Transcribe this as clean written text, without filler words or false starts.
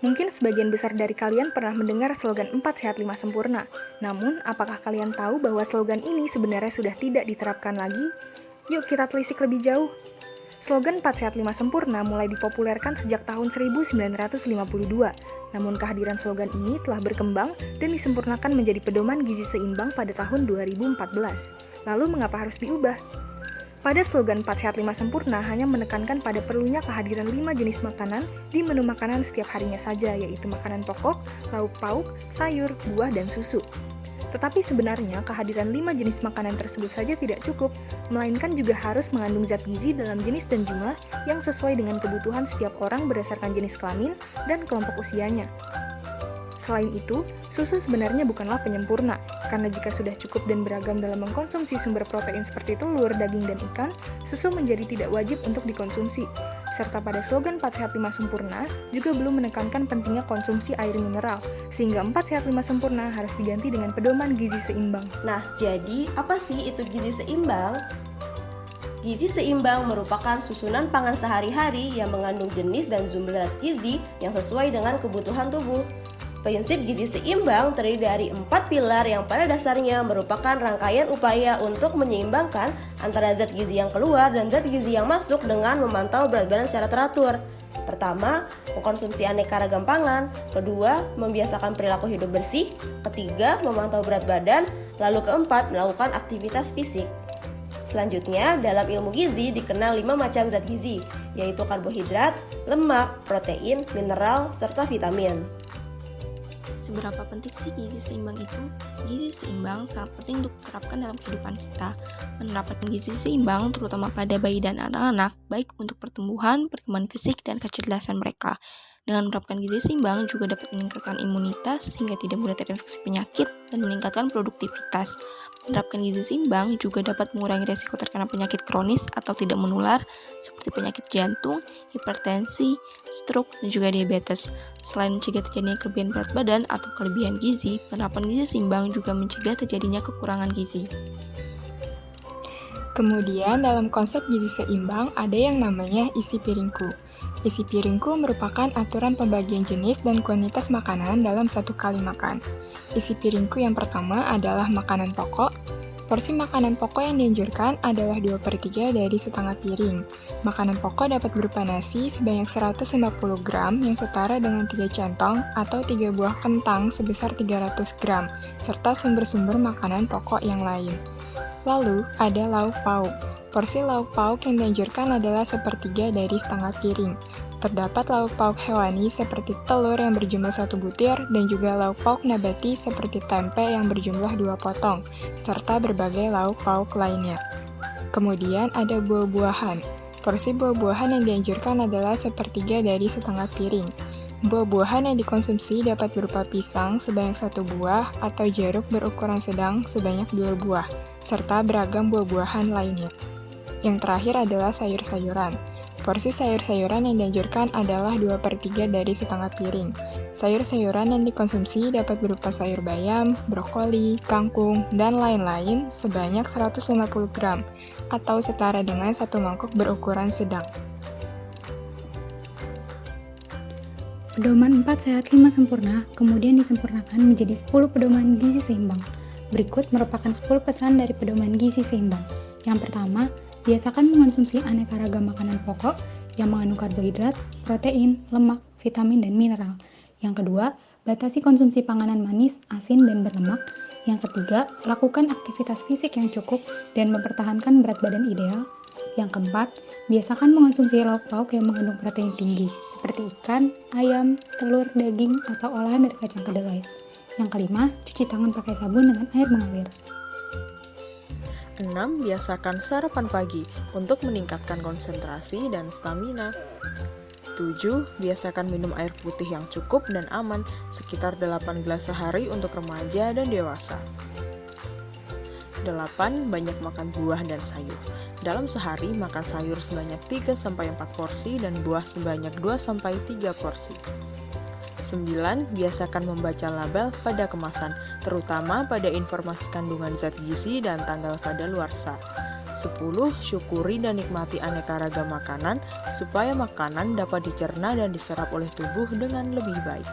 Mungkin sebagian besar dari kalian pernah mendengar slogan 4 Sehat 5 Sempurna. Namun, apakah kalian tahu bahwa slogan ini sebenarnya sudah tidak diterapkan lagi? Yuk kita telisik lebih jauh. Slogan 4 Sehat 5 Sempurna mulai dipopulerkan sejak tahun 1952. Namun kehadiran slogan ini telah berkembang dan disempurnakan menjadi pedoman gizi seimbang pada tahun 2014. Lalu mengapa harus diubah? Pada slogan 4 Sehat 5 Sempurna hanya menekankan pada perlunya kehadiran 5 jenis makanan di menu makanan setiap harinya saja, yaitu makanan pokok, lauk pauk, sayur, buah, dan susu. Tetapi sebenarnya kehadiran 5 jenis makanan tersebut saja tidak cukup, melainkan juga harus mengandung zat gizi dalam jenis dan jumlah yang sesuai dengan kebutuhan setiap orang berdasarkan jenis kelamin dan kelompok usianya. Selain itu, susu sebenarnya bukanlah penyempurna, karena jika sudah cukup dan beragam dalam mengkonsumsi sumber protein seperti telur, daging, dan ikan, susu menjadi tidak wajib untuk dikonsumsi. Serta pada slogan 4 Sehat 5 Sempurna juga belum menekankan pentingnya konsumsi air mineral, sehingga 4 Sehat 5 Sempurna harus diganti dengan pedoman gizi seimbang. Nah, jadi apa sih itu gizi seimbang? Gizi seimbang merupakan susunan pangan sehari-hari yang mengandung jenis dan jumlah gizi yang sesuai dengan kebutuhan tubuh. Prinsip gizi seimbang terdiri dari 4 pilar yang pada dasarnya merupakan rangkaian upaya untuk menyeimbangkan antara zat gizi yang keluar dan zat gizi yang masuk dengan memantau berat badan secara teratur. Pertama, mengkonsumsi aneka ragam pangan. Kedua, membiasakan perilaku hidup bersih. Ketiga, memantau berat badan. Lalu keempat, melakukan aktivitas fisik. Selanjutnya, dalam ilmu gizi dikenal 5 macam zat gizi, yaitu karbohidrat, lemak, protein, mineral, serta vitamin. Seberapa penting sih gizi seimbang itu? Gizi seimbang sangat penting untuk diterapkan dalam kehidupan kita. Menerapkan gizi seimbang terutama pada bayi dan anak-anak, baik untuk pertumbuhan, perkembangan fisik, dan kecerdasan mereka. Dengan menerapkan gizi seimbang juga dapat meningkatkan imunitas sehingga tidak mudah terinfeksi penyakit dan meningkatkan produktivitas. Menerapkan gizi seimbang juga dapat mengurangi risiko terkena penyakit kronis atau tidak menular seperti penyakit jantung, hipertensi, stroke, dan juga diabetes. Selain mencegah terjadinya kelebihan berat badan atau kelebihan gizi, penerapan gizi seimbang juga mencegah terjadinya kekurangan gizi. Kemudian dalam konsep gizi seimbang ada yang namanya isi piringku. Isi piringku merupakan aturan pembagian jenis dan kuantitas makanan dalam satu kali makan. Isi piringku yang pertama adalah makanan pokok. Porsi makanan pokok yang dianjurkan adalah 2/3 dari setengah piring. Makanan pokok dapat berupa nasi sebanyak 150 gram yang setara dengan 3 centong atau 3 buah kentang sebesar 300 gram, serta sumber-sumber makanan pokok yang lain. Lalu, ada lauk pauk. Porsi lauk pauk yang dianjurkan adalah 1/3 dari setengah piring. Terdapat lauk pauk hewani seperti telur yang berjumlah 1 butir dan juga lauk pauk nabati seperti tempe yang berjumlah 2 potong, serta berbagai lauk pauk lainnya. Kemudian ada buah-buahan. Porsi buah-buahan yang dianjurkan adalah 1/3 dari setengah piring. Buah-buahan yang dikonsumsi dapat berupa pisang sebanyak 1 buah atau jeruk berukuran sedang sebanyak 2 buah, serta beragam buah-buahan lainnya. Yang terakhir adalah sayur-sayuran. Porsi sayur-sayuran yang dianjurkan adalah 2/3 dari setengah piring. Sayur-sayuran yang dikonsumsi dapat berupa sayur bayam, brokoli, kangkung, dan lain-lain sebanyak 150 gram, atau setara dengan 1 mangkuk berukuran sedang. Pedoman 4 Sehat 5 Sempurna kemudian disempurnakan menjadi 10 pedoman gizi seimbang. Berikut merupakan 10 pesan dari pedoman gizi seimbang. Yang pertama, biasakan mengonsumsi aneka ragam makanan pokok yang mengandung karbohidrat, protein, lemak, vitamin, dan mineral. Yang kedua, batasi konsumsi panganan manis, asin, dan berlemak. Yang ketiga, lakukan aktivitas fisik yang cukup dan mempertahankan berat badan ideal. Yang keempat, biasakan mengonsumsi lauk pauk yang mengandung protein tinggi, seperti ikan, ayam, telur, daging, atau olahan dari kacang kedelai. Yang kelima, cuci tangan pakai sabun dengan air mengalir. 6. Biasakan sarapan pagi untuk meningkatkan konsentrasi dan stamina. 7. Biasakan minum air putih yang cukup dan aman, sekitar 8 gelas sehari untuk remaja dan dewasa. 8. Banyak makan buah dan sayur. Dalam sehari, makan sayur sebanyak 3-4 porsi dan buah sebanyak 2-3 porsi. 9. Biasakan membaca label pada kemasan, terutama pada informasi kandungan zat gizi dan tanggal kadaluarsa. 10. Syukuri dan nikmati aneka ragam makanan supaya makanan dapat dicerna dan diserap oleh tubuh dengan lebih baik.